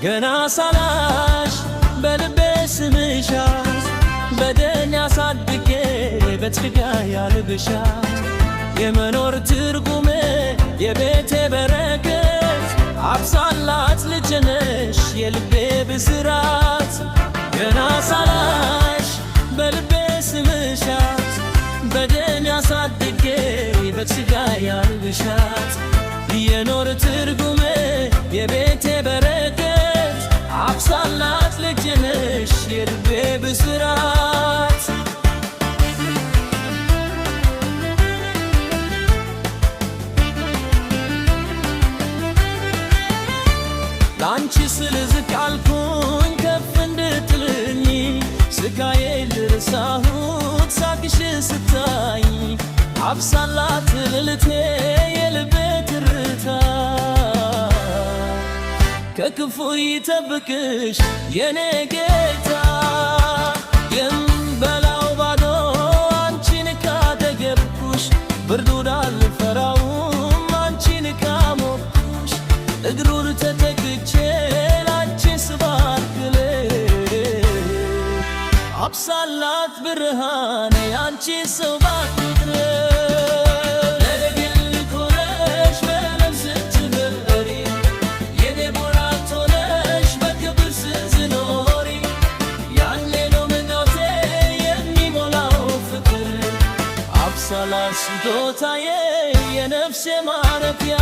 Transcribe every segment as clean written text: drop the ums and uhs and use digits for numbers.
ገና ሳላሽ በልቤ ስምሻት በደን ያሳድጌ በትጋ ያልብሻት የመኖር ትርጉሜ የቤቴ በረከት አብሳላት ልጅነሽ የልቤ ብስራት ገና ሳላሽ በልቤ ስምሻት በደን ያሳድጌ በትጋ ያልብሻት የኖር ትርጉሜ የቤቴ በረከት አብሳላት ልጅነሽ የልቤ ብስራት ላንቺ ስል ዝቅ አልኩኝ ከፍ እንድትልኝ ስጋዬ ልርሳሁት ሳቅሽ ስታይ አብሳላት ልልቴ የልቤ ትርታ ከክፉ ይጠብቅሽ የኔ ጌታ የምበላው ባዶ አንቺን ካጠገብኩሽ ብርዱን አልፈራውም አንቺን ካሞቅኩሽ እግሩን ተጠግቼ ላንቺ ስባርክል አብሳላት ብርሃኔ አንቺ ሰው ባትድረ አብሳላት ስጦታዬ የነፍሴ ማረፊያ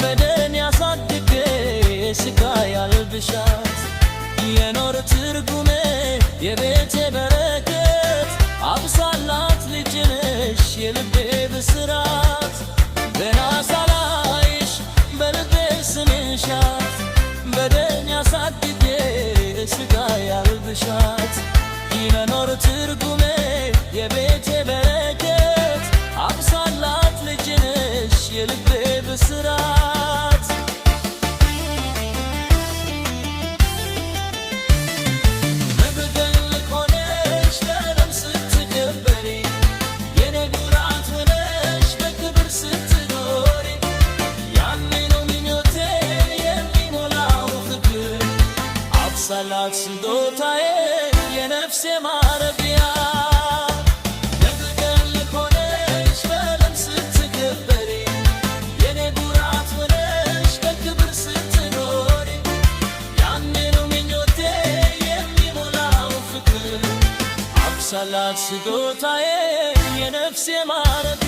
በደን ያሳድጌ ስጋ ያልብሻት የኖር ትርጉሜ የቤቴ በረከት አብሳላት ልጅነሽ የልቤ ብስራት ገና ሳላይሽ በልቤ ስምሻት በደን ያሳድጌ ስጋ ያልብሻት የኖር ትርጉሜ የቤቴ በረከት አብሳላት ልጅነሽ የልቤ ብስራት መበደል ሆነሽ ለዓለም ስትከበሪ የኔ ኩራት ሆነሽ በክብር ስትኖሪ ያኔ ነው ምኞቴ የሚሞላው ፍቅር አብሳላት ስጦታዬ የነፍሴ ማረፊያ አብሳላት ስጦታዬ የነፍሴ ማረፊያ